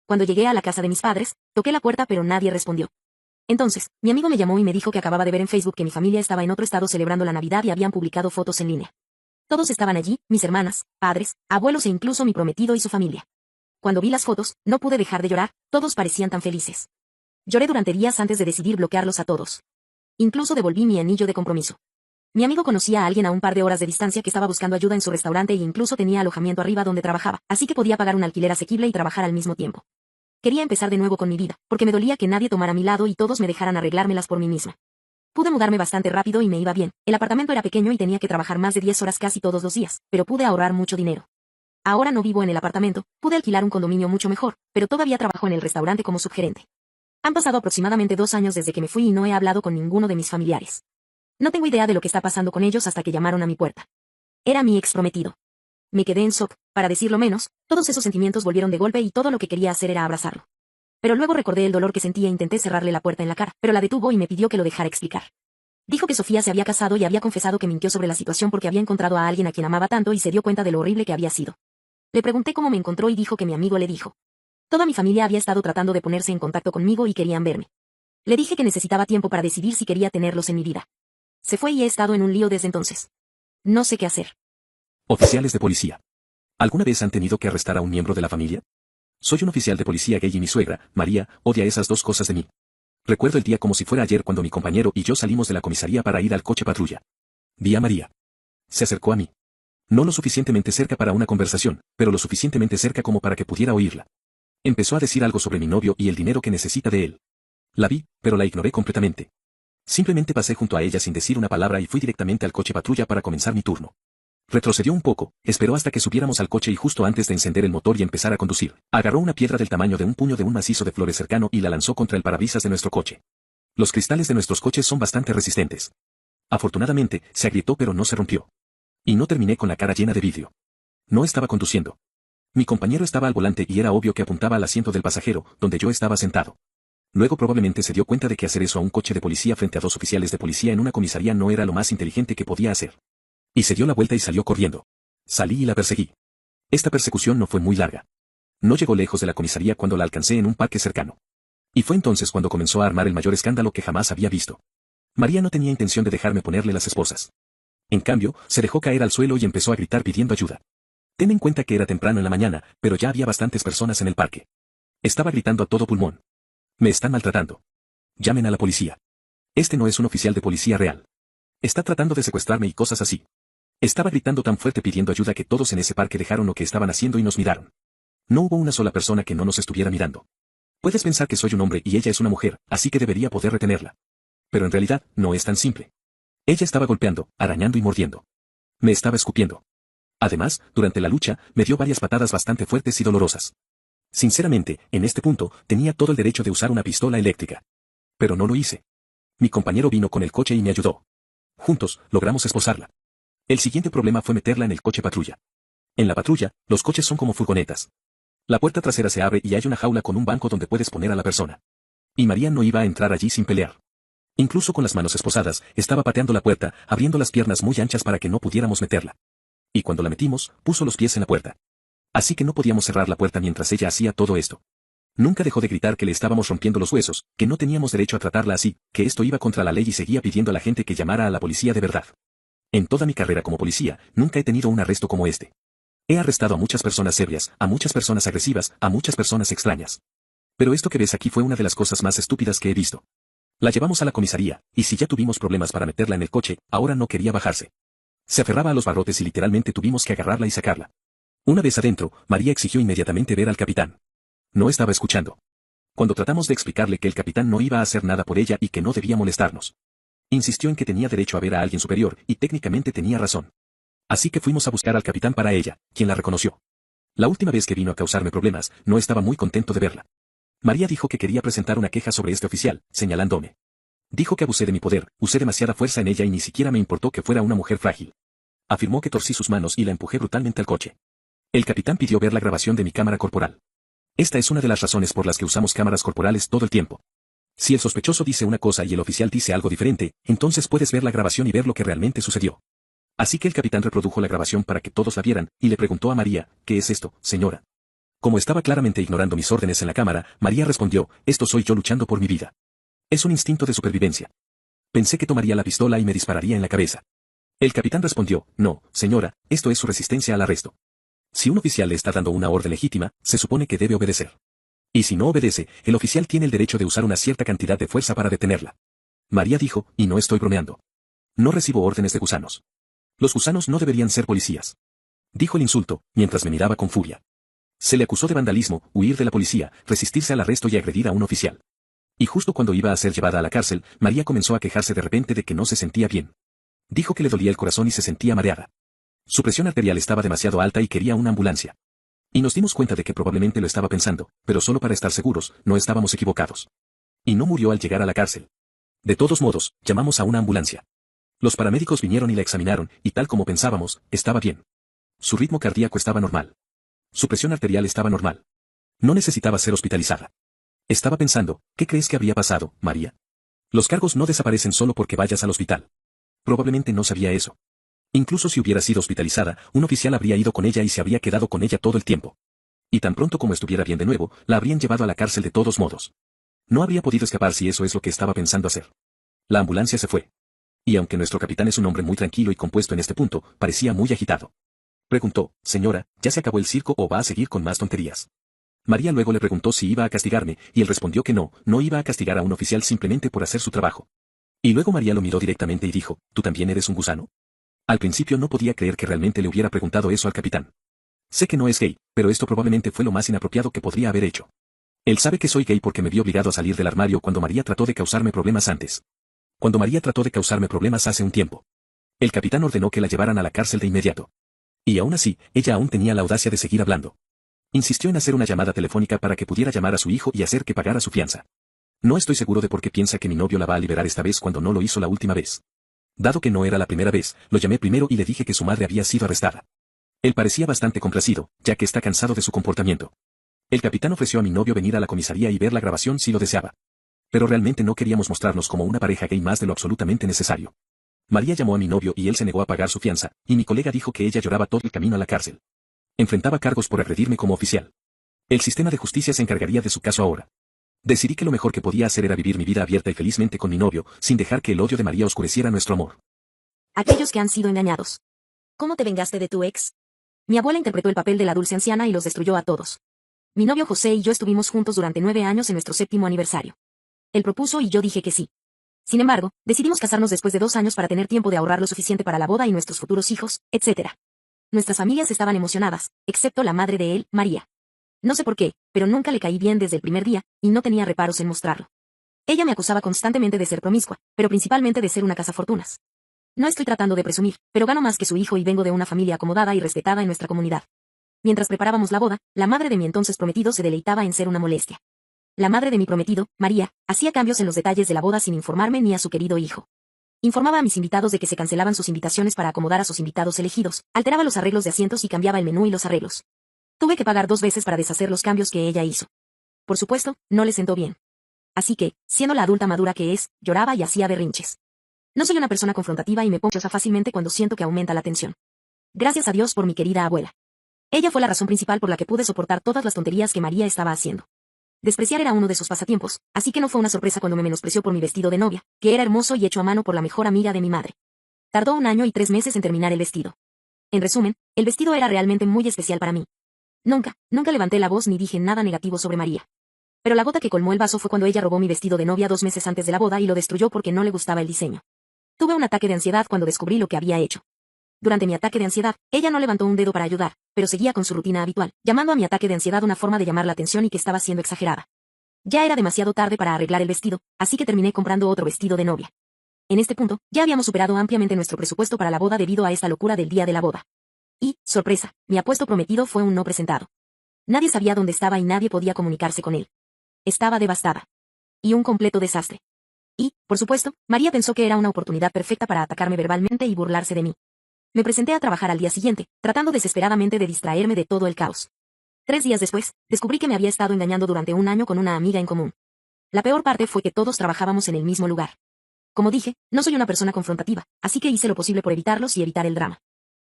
Cuando llegué a la casa de mis padres, toqué la puerta pero nadie respondió. Entonces, mi amigo me llamó y me dijo que acababa de ver en Facebook que mi familia estaba en otro estado celebrando la Navidad y habían publicado fotos en línea. Todos estaban allí, mis hermanas, padres, abuelos e incluso mi prometido y su familia. Cuando vi las fotos, no pude dejar de llorar, todos parecían tan felices. Lloré durante días antes de decidir bloquearlos a todos. Incluso devolví mi anillo de compromiso. Mi amigo conocía a alguien a un par de horas de distancia que estaba buscando ayuda en su restaurante e incluso tenía alojamiento arriba donde trabajaba, así que podía pagar un alquiler asequible y trabajar al mismo tiempo. Quería empezar de nuevo con mi vida, porque me dolía que nadie tomara mi lado y todos me dejaran arreglármelas por mí misma. Pude mudarme bastante rápido y me iba bien. El apartamento era pequeño y tenía que trabajar más de 10 horas casi todos los días, pero pude ahorrar mucho dinero. Ahora no vivo en el apartamento, pude alquilar un condominio mucho mejor, pero todavía trabajo en el restaurante como subgerente. Han pasado aproximadamente 2 años desde que me fui y no he hablado con ninguno de mis familiares. No tengo idea de lo que está pasando con ellos hasta que llamaron a mi puerta. Era mi ex prometido. Me quedé en shock, para decirlo menos, todos esos sentimientos volvieron de golpe y todo lo que quería hacer era abrazarlo. Pero luego recordé el dolor que sentía e intenté cerrarle la puerta en la cara, pero la detuvo y me pidió que lo dejara explicar. Dijo que Sofía se había casado y había confesado que mintió sobre la situación porque había encontrado a alguien a quien amaba tanto y se dio cuenta de lo horrible que había sido. Le pregunté cómo me encontró y dijo que mi amigo le dijo. Toda mi familia había estado tratando de ponerse en contacto conmigo y querían verme. Le dije que necesitaba tiempo para decidir si quería tenerlos en mi vida. Se fue y he estado en un lío desde entonces. No sé qué hacer. Oficiales de policía. ¿Alguna vez han tenido que arrestar a un miembro de la familia? Soy un oficial de policía gay y mi suegra, María, odia esas dos cosas de mí. Recuerdo el día como si fuera ayer cuando mi compañero y yo salimos de la comisaría para ir al coche patrulla. Vi a María. Se acercó a mí. No lo suficientemente cerca para una conversación, pero lo suficientemente cerca como para que pudiera oírla. Empezó a decir algo sobre mi novio y el dinero que necesita de él. La vi, pero la ignoré completamente. Simplemente pasé junto a ella sin decir una palabra y fui directamente al coche patrulla para comenzar mi turno. Retrocedió un poco, esperó hasta que subiéramos al coche y justo antes de encender el motor y empezar a conducir, agarró una piedra del tamaño de un puño de un macizo de flores cercano y la lanzó contra el parabrisas de nuestro coche. Los cristales de nuestros coches son bastante resistentes. Afortunadamente, se agrietó pero no se rompió. Y no terminé con la cara llena de vidrio. No estaba conduciendo. Mi compañero estaba al volante y era obvio que apuntaba al asiento del pasajero, donde yo estaba sentado. Luego probablemente se dio cuenta de que hacer eso a un coche de policía frente a 2 oficiales de policía en una comisaría no era lo más inteligente que podía hacer. Y se dio la vuelta y salió corriendo. Salí y la perseguí. Esta persecución no fue muy larga. No llegó lejos de la comisaría cuando la alcancé en un parque cercano. Y fue entonces cuando comenzó a armar el mayor escándalo que jamás había visto. María no tenía intención de dejarme ponerle las esposas. En cambio, se dejó caer al suelo y empezó a gritar pidiendo ayuda. Ten en cuenta que era temprano en la mañana, pero ya había bastantes personas en el parque. Estaba gritando a todo pulmón. Me están maltratando. Llamen a la policía. Este no es un oficial de policía real. Está tratando de secuestrarme y cosas así. Estaba gritando tan fuerte pidiendo ayuda que todos en ese parque dejaron lo que estaban haciendo y nos miraron. No hubo una sola persona que no nos estuviera mirando. Puedes pensar que soy un hombre y ella es una mujer, así que debería poder retenerla. Pero en realidad, no es tan simple. Ella estaba golpeando, arañando y mordiendo. Me estaba escupiendo. Además, durante la lucha, me dio varias patadas bastante fuertes y dolorosas. Sinceramente, en este punto, tenía todo el derecho de usar una pistola eléctrica. Pero no lo hice. Mi compañero vino con el coche y me ayudó. Juntos, logramos esposarla. El siguiente problema fue meterla en el coche patrulla. En la patrulla, los coches son como furgonetas. La puerta trasera se abre y hay una jaula con un banco donde puedes poner a la persona. Y María no iba a entrar allí sin pelear. Incluso con las manos esposadas, estaba pateando la puerta, abriendo las piernas muy anchas para que no pudiéramos meterla. Y cuando la metimos, puso los pies en la puerta. Así que no podíamos cerrar la puerta mientras ella hacía todo esto. Nunca dejó de gritar que le estábamos rompiendo los huesos, que no teníamos derecho a tratarla así, que esto iba contra la ley y seguía pidiendo a la gente que llamara a la policía de verdad. En toda mi carrera como policía, nunca he tenido un arresto como este. He arrestado a muchas personas ebrias, a muchas personas agresivas, a muchas personas extrañas. Pero esto que ves aquí fue una de las cosas más estúpidas que he visto. La llevamos a la comisaría, y si ya tuvimos problemas para meterla en el coche, ahora no quería bajarse. Se aferraba a los barrotes y literalmente tuvimos que agarrarla y sacarla. Una vez adentro, María exigió inmediatamente ver al capitán. No estaba escuchando. Cuando tratamos de explicarle que el capitán no iba a hacer nada por ella y que no debía molestarnos. Insistió en que tenía derecho a ver a alguien superior, y técnicamente tenía razón. Así que fuimos a buscar al capitán para ella, quien la reconoció. La última vez que vino a causarme problemas, no estaba muy contento de verla. María dijo que quería presentar una queja sobre este oficial, señalándome. Dijo que abusé de mi poder, usé demasiada fuerza en ella y ni siquiera me importó que fuera una mujer frágil. Afirmó que torcí sus manos y la empujé brutalmente al coche. El capitán pidió ver la grabación de mi cámara corporal. Esta es una de las razones por las que usamos cámaras corporales todo el tiempo. Si el sospechoso dice una cosa y el oficial dice algo diferente, entonces puedes ver la grabación y ver lo que realmente sucedió. Así que el capitán reprodujo la grabación para que todos la vieran, y le preguntó a María, ¿qué es esto, señora? Como estaba claramente ignorando mis órdenes en la cámara, María respondió, esto soy yo luchando por mi vida. Es un instinto de supervivencia. Pensé que tomaría la pistola y me dispararía en la cabeza. El capitán respondió, no, señora, esto es su resistencia al arresto. Si un oficial le está dando una orden legítima, se supone que debe obedecer. Y si no obedece, el oficial tiene el derecho de usar una cierta cantidad de fuerza para detenerla. María dijo, y no estoy bromeando. No recibo órdenes de gusanos. Los gusanos no deberían ser policías. Dijo el insulto, mientras me miraba con furia. Se le acusó de vandalismo, huir de la policía, resistirse al arresto y agredir a un oficial. Y justo cuando iba a ser llevada a la cárcel, María comenzó a quejarse de repente de que no se sentía bien. Dijo que le dolía el corazón y se sentía mareada. Su presión arterial estaba demasiado alta y quería una ambulancia. Y nos dimos cuenta de que probablemente lo estaba pensando, pero solo para estar seguros, no estábamos equivocados. Y no murió al llegar a la cárcel. De todos modos, llamamos a una ambulancia. Los paramédicos vinieron y la examinaron, y tal como pensábamos, estaba bien. Su ritmo cardíaco estaba normal. Su presión arterial estaba normal. No necesitaba ser hospitalizada. Estaba pensando, ¿qué crees que habría pasado, María? Los cargos no desaparecen solo porque vayas al hospital. Probablemente no sabía eso. Incluso si hubiera sido hospitalizada, un oficial habría ido con ella y se habría quedado con ella todo el tiempo. Y tan pronto como estuviera bien de nuevo, la habrían llevado a la cárcel de todos modos. No habría podido escapar si eso es lo que estaba pensando hacer. La ambulancia se fue. Y aunque nuestro capitán es un hombre muy tranquilo y compuesto en este punto, parecía muy agitado. Preguntó, señora, ¿ya se acabó el circo o va a seguir con más tonterías? María luego le preguntó si iba a castigarme, y él respondió que no, no iba a castigar a un oficial simplemente por hacer su trabajo. Y luego María lo miró directamente y dijo, ¿tú también eres un gusano? Al principio no podía creer que realmente le hubiera preguntado eso al capitán. Sé que no es gay, pero esto probablemente fue lo más inapropiado que podría haber hecho. Él sabe que soy gay porque me vio obligado a salir del armario cuando María trató de causarme problemas antes. Cuando María trató de causarme problemas hace un tiempo. El capitán ordenó que la llevaran a la cárcel de inmediato. Y aún así, ella aún tenía la audacia de seguir hablando. Insistió en hacer una llamada telefónica para que pudiera llamar a su hijo y hacer que pagara su fianza. No estoy seguro de por qué piensa que mi novio la va a liberar esta vez cuando no lo hizo la última vez. Dado que no era la primera vez, lo llamé primero y le dije que su madre había sido arrestada. Él parecía bastante complacido, ya que está cansado de su comportamiento. El capitán ofreció a mi novio venir a la comisaría y ver la grabación si lo deseaba. Pero realmente no queríamos mostrarnos como una pareja gay más de lo absolutamente necesario. María llamó a mi novio y él se negó a pagar su fianza, y mi colega dijo que ella lloraba todo el camino a la cárcel. Enfrentaba cargos por agredirme como oficial. El sistema de justicia se encargaría de su caso ahora. Decidí que lo mejor que podía hacer era vivir mi vida abierta y felizmente con mi novio, sin dejar que el odio de María oscureciera nuestro amor. Aquellos que han sido engañados. ¿Cómo te vengaste de tu ex? Mi abuela interpretó el papel de la dulce anciana y los destruyó a todos. Mi novio José y yo estuvimos juntos durante 9 años en nuestro 7º aniversario. Él propuso y yo dije que sí. Sin embargo, decidimos casarnos después de 2 años para tener tiempo de ahorrar lo suficiente para la boda y nuestros futuros hijos, etc. Nuestras familias estaban emocionadas, excepto la madre de él, María. No sé por qué, pero nunca le caí bien desde el primer día, y no tenía reparos en mostrarlo. Ella me acusaba constantemente de ser promiscua, pero principalmente de ser una cazafortunas. No estoy tratando de presumir, pero gano más que su hijo y vengo de una familia acomodada y respetada en nuestra comunidad. Mientras preparábamos la boda, la madre de mi entonces prometido se deleitaba en ser una molestia. La madre de mi prometido, María, hacía cambios en los detalles de la boda sin informarme ni a su querido hijo. Informaba a mis invitados de que se cancelaban sus invitaciones para acomodar a sus invitados elegidos, alteraba los arreglos de asientos y cambiaba el menú y los arreglos. Tuve que pagar 2 veces para deshacer los cambios que ella hizo. Por supuesto, no le sentó bien. Así que, siendo la adulta madura que es, lloraba y hacía berrinches. No soy una persona confrontativa y me pongo fácilmente cuando siento que aumenta la tensión. Gracias a Dios por mi querida abuela. Ella fue la razón principal por la que pude soportar todas las tonterías que María estaba haciendo. Despreciar era uno de sus pasatiempos, así que no fue una sorpresa cuando me menospreció por mi vestido de novia, que era hermoso y hecho a mano por la mejor amiga de mi madre. Tardó 1 año y 3 meses en terminar el vestido. En resumen, el vestido era realmente muy especial para mí. Nunca levanté la voz ni dije nada negativo sobre María. Pero la gota que colmó el vaso fue cuando ella robó mi vestido de novia 2 meses antes de la boda y lo destruyó porque no le gustaba el diseño. Tuve un ataque de ansiedad cuando descubrí lo que había hecho. Durante mi ataque de ansiedad, ella no levantó un dedo para ayudar, pero seguía con su rutina habitual, llamando a mi ataque de ansiedad una forma de llamar la atención y que estaba siendo exagerada. Ya era demasiado tarde para arreglar el vestido, así que terminé comprando otro vestido de novia. En este punto, ya habíamos superado ampliamente nuestro presupuesto para la boda debido a esta locura del día de la boda. Y, sorpresa, mi apuesto prometido fue un no presentado. Nadie sabía dónde estaba y nadie podía comunicarse con él. Estaba devastada. Y un completo desastre. Y, por supuesto, María pensó que era una oportunidad perfecta para atacarme verbalmente y burlarse de mí. Me presenté a trabajar al día siguiente, tratando desesperadamente de distraerme de todo el caos. 3 días después, descubrí que me había estado engañando durante 1 año con una amiga en común. La peor parte fue que todos trabajábamos en el mismo lugar. Como dije, no soy una persona confrontativa, así que hice lo posible por evitarlos y evitar el drama.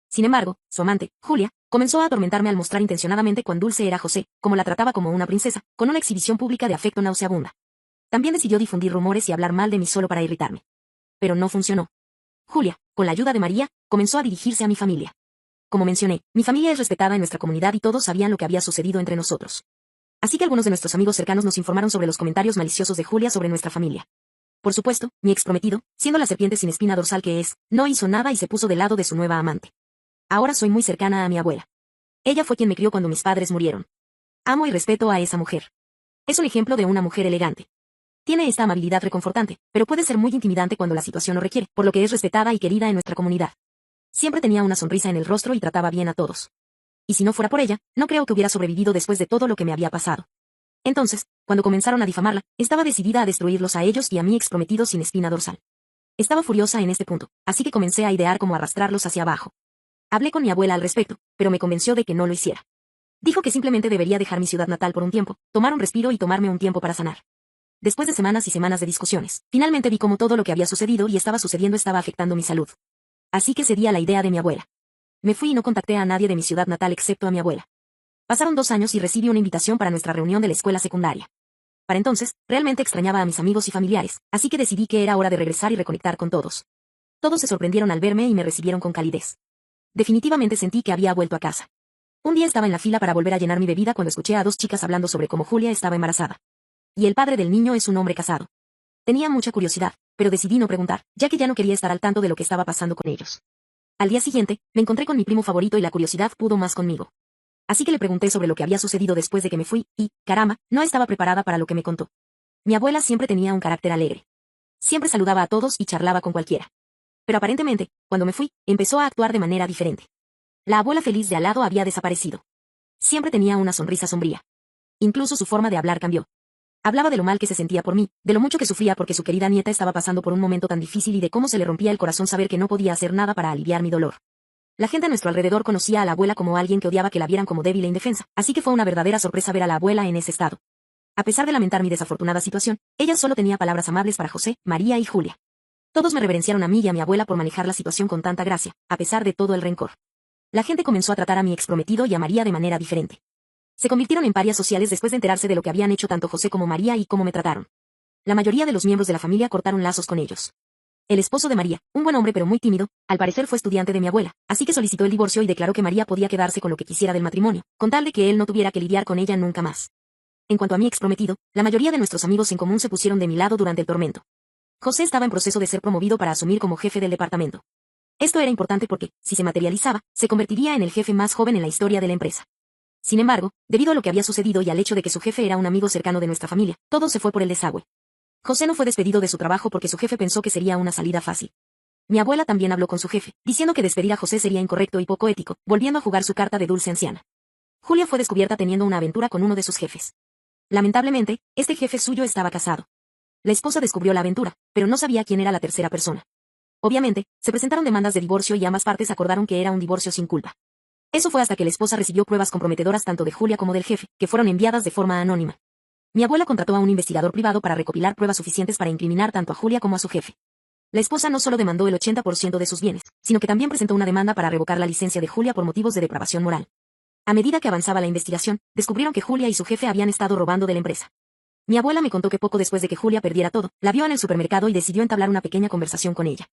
Sin embargo, su amante, Julia, comenzó a atormentarme al mostrar intencionadamente cuán dulce era José, como la trataba como una princesa, con una exhibición pública de afecto nauseabunda. También decidió difundir rumores y hablar mal de mí solo para irritarme. Pero no funcionó. Julia, con la ayuda de María, comenzó a dirigirse a mi familia. Como mencioné, mi familia es respetada en nuestra comunidad y todos sabían lo que había sucedido entre nosotros. Así que algunos de nuestros amigos cercanos nos informaron sobre los comentarios maliciosos de Julia sobre nuestra familia. Por supuesto, mi exprometido, siendo la serpiente sin espina dorsal que es, no hizo nada y se puso del lado de su nueva amante. Ahora soy muy cercana a mi abuela. Ella fue quien me crió cuando mis padres murieron. Amo y respeto a esa mujer. Es un ejemplo de una mujer elegante. Tiene esta amabilidad reconfortante, pero puede ser muy intimidante cuando la situación lo requiere, por lo que es respetada y querida en nuestra comunidad. Siempre tenía una sonrisa en el rostro y trataba bien a todos. Y si no fuera por ella, no creo que hubiera sobrevivido después de todo lo que me había pasado. Entonces, cuando comenzaron a difamarla, estaba decidida a destruirlos a ellos y a mi exprometido sin espina dorsal. Estaba furiosa en este punto, así que comencé a idear cómo arrastrarlos hacia abajo. Hablé con mi abuela al respecto, pero me convenció de que no lo hiciera. Dijo que simplemente debería dejar mi ciudad natal por un tiempo, tomar un respiro y tomarme un tiempo para sanar. Después de semanas y semanas de discusiones, finalmente vi cómo todo lo que había sucedido y estaba sucediendo estaba afectando mi salud. Así que cedí a la idea de mi abuela. Me fui y no contacté a nadie de mi ciudad natal excepto a mi abuela. Pasaron 2 años y recibí una invitación para nuestra reunión de la escuela secundaria. Para entonces, realmente extrañaba a mis amigos y familiares, así que decidí que era hora de regresar y reconectar con todos. Todos se sorprendieron al verme y me recibieron con calidez. Definitivamente sentí que había vuelto a casa. Un día estaba en la fila para volver a llenar mi bebida cuando escuché a 2 chicas hablando sobre cómo Julia estaba embarazada. Y el padre del niño es un hombre casado. Tenía mucha curiosidad, pero decidí no preguntar, ya que ya no quería estar al tanto de lo que estaba pasando con ellos. Al día siguiente, me encontré con mi primo favorito y la curiosidad pudo más conmigo. Así que le pregunté sobre lo que había sucedido después de que me fui, y, caramba, no estaba preparada para lo que me contó. Mi abuela siempre tenía un carácter alegre. Siempre saludaba a todos y charlaba con cualquiera. Pero aparentemente, cuando me fui, empezó a actuar de manera diferente. La abuela feliz de al lado había desaparecido. Siempre tenía una sonrisa sombría. Incluso su forma de hablar cambió. Hablaba de lo mal que se sentía por mí, de lo mucho que sufría porque su querida nieta estaba pasando por un momento tan difícil y de cómo se le rompía el corazón saber que no podía hacer nada para aliviar mi dolor. La gente a nuestro alrededor conocía a la abuela como alguien que odiaba que la vieran como débil e indefensa, así que fue una verdadera sorpresa ver a la abuela en ese estado. A pesar de lamentar mi desafortunada situación, ella solo tenía palabras amables para José, María y Julia. Todos me reverenciaron a mí y a mi abuela por manejar la situación con tanta gracia, a pesar de todo el rencor. La gente comenzó a tratar a mi exprometido y a María de manera diferente. Se convirtieron en parias sociales después de enterarse de lo que habían hecho tanto José como María y cómo me trataron. La mayoría de los miembros de la familia cortaron lazos con ellos. El esposo de María, un buen hombre pero muy tímido, al parecer fue estudiante de mi abuela, así que solicitó el divorcio y declaró que María podía quedarse con lo que quisiera del matrimonio, con tal de que él no tuviera que lidiar con ella nunca más. En cuanto a mi exprometido, la mayoría de nuestros amigos en común se pusieron de mi lado durante el tormento. José estaba en proceso de ser promovido para asumir como jefe del departamento. Esto era importante porque, si se materializaba, se convertiría en el jefe más joven en la historia de la empresa. Sin embargo, debido a lo que había sucedido y al hecho de que su jefe era un amigo cercano de nuestra familia, todo se fue por el desagüe. José no fue despedido de su trabajo porque su jefe pensó que sería una salida fácil. Mi abuela también habló con su jefe, diciendo que despedir a José sería incorrecto y poco ético, volviendo a jugar su carta de dulce anciana. Julia fue descubierta teniendo una aventura con uno de sus jefes. Lamentablemente, este jefe suyo estaba casado. La esposa descubrió la aventura, pero no sabía quién era la tercera persona. Obviamente, se presentaron demandas de divorcio y ambas partes acordaron que era un divorcio sin culpa. Eso fue hasta que la esposa recibió pruebas comprometedoras tanto de Julia como del jefe, que fueron enviadas de forma anónima. Mi abuela contrató a un investigador privado para recopilar pruebas suficientes para incriminar tanto a Julia como a su jefe. La esposa no solo demandó el 80% de sus bienes, sino que también presentó una demanda para revocar la licencia de Julia por motivos de depravación moral. A medida que avanzaba la investigación, descubrieron que Julia y su jefe habían estado robando de la empresa. Mi abuela me contó que poco después de que Julia perdiera todo, la vio en el supermercado y decidió entablar una pequeña conversación con ella.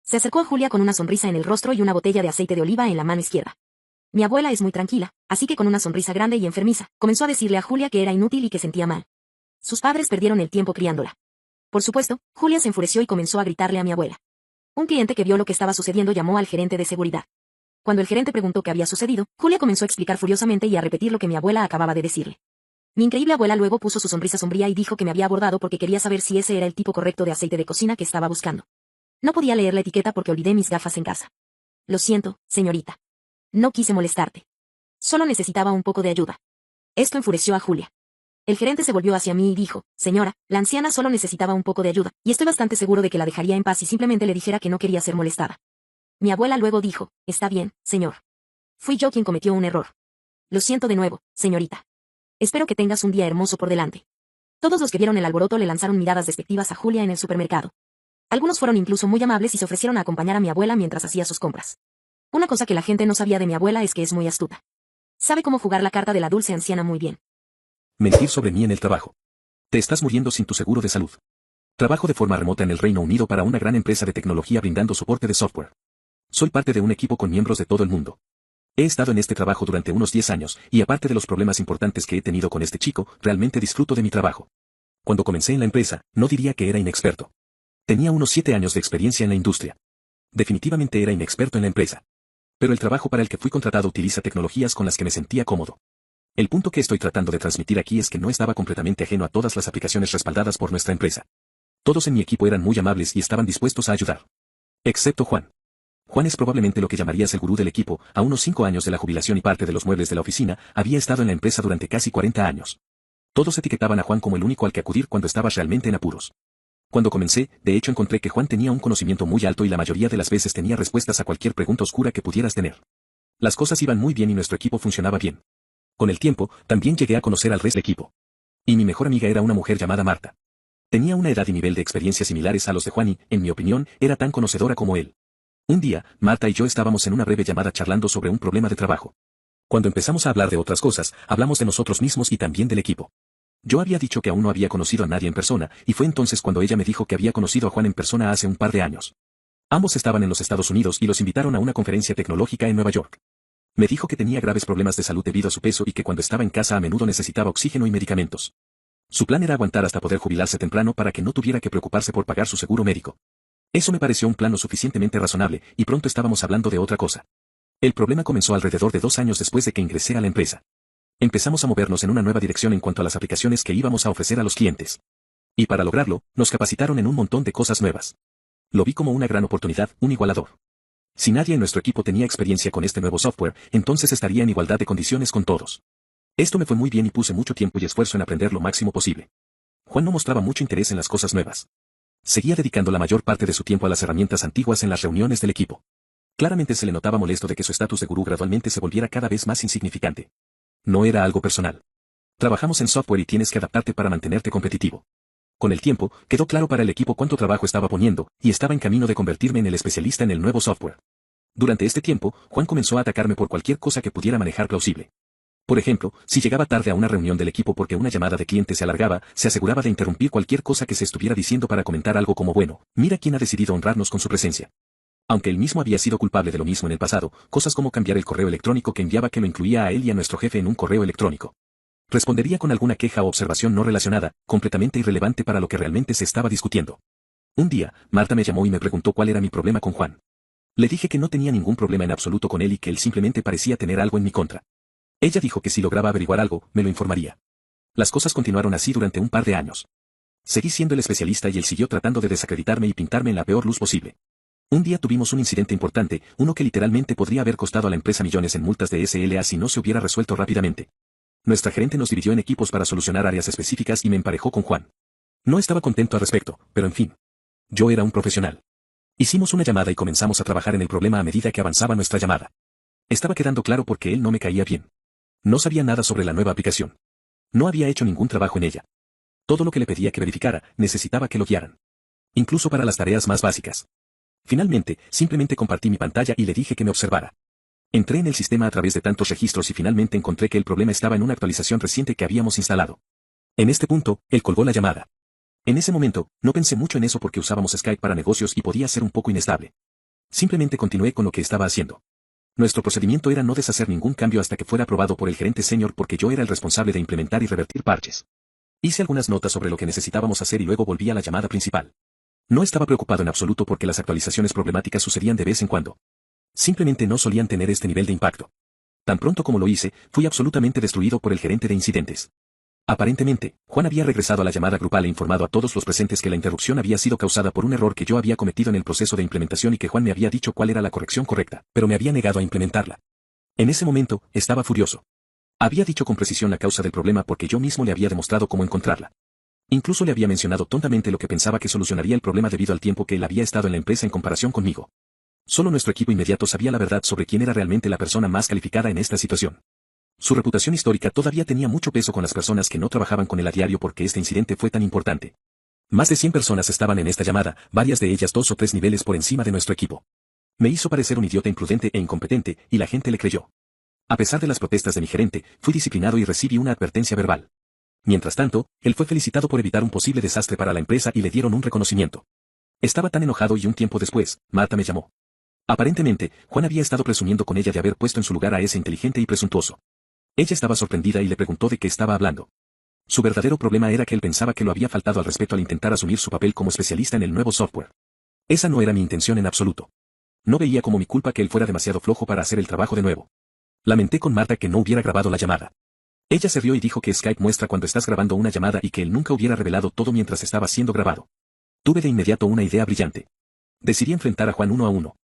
Se acercó a Julia con una sonrisa en el rostro y una botella de aceite de oliva en la mano izquierda. Mi abuela es muy tranquila, así que con una sonrisa grande y enfermiza, comenzó a decirle a Julia que era inútil y que sentía mal. Sus padres perdieron el tiempo criándola. Por supuesto, Julia se enfureció y comenzó a gritarle a mi abuela. Un cliente que vio lo que estaba sucediendo llamó al gerente de seguridad. Cuando el gerente preguntó qué había sucedido, Julia comenzó a explicar furiosamente y a repetir lo que mi abuela acababa de decirle. Mi increíble abuela luego puso su sonrisa sombría y dijo que me había abordado porque quería saber si ese era el tipo correcto de aceite de cocina que estaba buscando. No podía leer la etiqueta porque olvidé mis gafas en casa. Lo siento, señorita. No quise molestarte. Solo necesitaba un poco de ayuda. Esto enfureció a Julia. El gerente se volvió hacia mí y dijo, señora, la anciana solo necesitaba un poco de ayuda, y estoy bastante seguro de que la dejaría en paz si simplemente le dijera que no quería ser molestada. Mi abuela luego dijo, está bien, señor. Fui yo quien cometió un error. Lo siento de nuevo, señorita. Espero que tengas un día hermoso por delante. Todos los que vieron el alboroto le lanzaron miradas despectivas a Julia en el supermercado. Algunos fueron incluso muy amables y se ofrecieron a acompañar a mi abuela mientras hacía sus compras. Una cosa que la gente no sabía de mi abuela es que es muy astuta. Sabe cómo jugar la carta de la dulce anciana muy bien. Mentir sobre mí en el trabajo. Te estás muriendo sin tu seguro de salud. Trabajo de forma remota en el Reino Unido para una gran empresa de tecnología brindando soporte de software. Soy parte de un equipo con miembros de todo el mundo. He estado en este trabajo durante unos 10 años, y aparte de los problemas importantes que he tenido con este chico, realmente disfruto de mi trabajo. Cuando comencé en la empresa, no diría que era inexperto. Tenía unos 7 años de experiencia en la industria. Definitivamente era inexperto en la empresa. Pero el trabajo para el que fui contratado utiliza tecnologías con las que me sentía cómodo. El punto que estoy tratando de transmitir aquí es que no estaba completamente ajeno a todas las aplicaciones respaldadas por nuestra empresa. Todos en mi equipo eran muy amables y estaban dispuestos a ayudar. Excepto Juan. Juan es probablemente lo que llamarías el gurú del equipo, a unos 5 años de la jubilación y parte de los muebles de la oficina, había estado en la empresa durante casi 40 años. Todos etiquetaban a Juan como el único al que acudir cuando estabas realmente en apuros. Cuando comencé, de hecho encontré que Juan tenía un conocimiento muy alto y la mayoría de las veces tenía respuestas a cualquier pregunta oscura que pudieras tener. Las cosas iban muy bien y nuestro equipo funcionaba bien. Con el tiempo, también llegué a conocer al resto del equipo. Y mi mejor amiga era una mujer llamada Marta. Tenía una edad y nivel de experiencia similares a los de Juan y, en mi opinión, era tan conocedora como él. Un día, Marta y yo estábamos en una breve llamada charlando sobre un problema de trabajo. Cuando empezamos a hablar de otras cosas, hablamos de nosotros mismos y también del equipo. Yo había dicho que aún no había conocido a nadie en persona, y fue entonces cuando ella me dijo que había conocido a Juan en persona hace un par de años. Ambos estaban en los Estados Unidos y los invitaron a una conferencia tecnológica en Nueva York. Me dijo que tenía graves problemas de salud debido a su peso y que cuando estaba en casa a menudo necesitaba oxígeno y medicamentos. Su plan era aguantar hasta poder jubilarse temprano para que no tuviera que preocuparse por pagar su seguro médico. Eso me pareció un plan lo suficientemente razonable, y pronto estábamos hablando de otra cosa. El problema comenzó alrededor de 2 años después de que ingresé a la empresa. Empezamos a movernos en una nueva dirección en cuanto a las aplicaciones que íbamos a ofrecer a los clientes. Y para lograrlo, nos capacitaron en un montón de cosas nuevas. Lo vi como una gran oportunidad, un igualador. Si nadie en nuestro equipo tenía experiencia con este nuevo software, entonces estaría en igualdad de condiciones con todos. Esto me fue muy bien y puse mucho tiempo y esfuerzo en aprender lo máximo posible. Juan no mostraba mucho interés en las cosas nuevas. Seguía dedicando la mayor parte de su tiempo a las herramientas antiguas en las reuniones del equipo. Claramente se le notaba molesto de que su estatus de gurú gradualmente se volviera cada vez más insignificante. No era algo personal. Trabajamos en software y tienes que adaptarte para mantenerte competitivo. Con el tiempo, quedó claro para el equipo cuánto trabajo estaba poniendo, y estaba en camino de convertirme en el especialista en el nuevo software. Durante este tiempo, Juan comenzó a atacarme por cualquier cosa que pudiera manejar plausible. Por ejemplo, si llegaba tarde a una reunión del equipo porque una llamada de cliente se alargaba, se aseguraba de interrumpir cualquier cosa que se estuviera diciendo para comentar algo como bueno, mira quién ha decidido honrarnos con su presencia. Aunque él mismo había sido culpable de lo mismo en el pasado, cosas como cambiar el correo electrónico que enviaba que lo incluía a él y a nuestro jefe en un correo electrónico. Respondería con alguna queja o observación no relacionada, completamente irrelevante para lo que realmente se estaba discutiendo. Un día, Marta me llamó y me preguntó cuál era mi problema con Juan. Le dije que no tenía ningún problema en absoluto con él y que él simplemente parecía tener algo en mi contra. Ella dijo que si lograba averiguar algo, me lo informaría. Las cosas continuaron así durante un par de años. Seguí siendo el especialista y él siguió tratando de desacreditarme y pintarme en la peor luz posible. Un día tuvimos un incidente importante, uno que literalmente podría haber costado a la empresa millones en multas de SLA si no se hubiera resuelto rápidamente. Nuestra gerente nos dividió en equipos para solucionar áreas específicas y me emparejó con Juan. No estaba contento al respecto, pero en fin. Yo era un profesional. Hicimos una llamada y comenzamos a trabajar en el problema a medida que avanzaba nuestra llamada. Estaba quedando claro porque él no me caía bien. No sabía nada sobre la nueva aplicación. No había hecho ningún trabajo en ella. Todo lo que le pedía que verificara, necesitaba que lo guiaran. Incluso para las tareas más básicas. Finalmente, simplemente compartí mi pantalla y le dije que me observara. Entré en el sistema a través de tantos registros y finalmente encontré que el problema estaba en una actualización reciente que habíamos instalado. En este punto, él colgó la llamada. En ese momento, no pensé mucho en eso porque usábamos Skype para negocios y podía ser un poco inestable. Simplemente continué con lo que estaba haciendo. Nuestro procedimiento era no deshacer ningún cambio hasta que fuera aprobado por el gerente senior porque yo era el responsable de implementar y revertir parches. Hice algunas notas sobre lo que necesitábamos hacer y luego volví a la llamada principal. No estaba preocupado en absoluto porque las actualizaciones problemáticas sucedían de vez en cuando. Simplemente no solían tener este nivel de impacto. Tan pronto como lo hice, fui absolutamente destruido por el gerente de incidentes. Aparentemente, Juan había regresado a la llamada grupal e informado a todos los presentes que la interrupción había sido causada por un error que yo había cometido en el proceso de implementación y que Juan me había dicho cuál era la corrección correcta, pero me había negado a implementarla. En ese momento, estaba furioso. Había dicho con precisión la causa del problema porque yo mismo le había demostrado cómo encontrarla. Incluso le había mencionado tontamente lo que pensaba que solucionaría el problema debido al tiempo que él había estado en la empresa en comparación conmigo. Solo nuestro equipo inmediato sabía la verdad sobre quién era realmente la persona más calificada en esta situación. Su reputación histórica todavía tenía mucho peso con las personas que no trabajaban con él a diario porque este incidente fue tan importante. Más de 100 personas estaban en esta llamada, varias de ellas 2 o 3 niveles por encima de nuestro equipo. Me hizo parecer un idiota imprudente e incompetente, y la gente le creyó. A pesar de las protestas de mi gerente, fui disciplinado y recibí una advertencia verbal. Mientras tanto, él fue felicitado por evitar un posible desastre para la empresa y le dieron un reconocimiento. Estaba tan enojado y un tiempo después, Marta me llamó. Aparentemente, Juan había estado presumiendo con ella de haber puesto en su lugar a ese inteligente y presuntuoso. Ella estaba sorprendida y le preguntó de qué estaba hablando. Su verdadero problema era que él pensaba que lo había faltado al respeto al intentar asumir su papel como especialista en el nuevo software. Esa no era mi intención en absoluto. No veía como mi culpa que él fuera demasiado flojo para hacer el trabajo de nuevo. Lamenté con Marta que no hubiera grabado la llamada. Ella se rió y dijo que Skype muestra cuando estás grabando una llamada y que él nunca hubiera revelado todo mientras estaba siendo grabado. Tuve de inmediato una idea brillante. Decidí enfrentar a Juan uno a uno.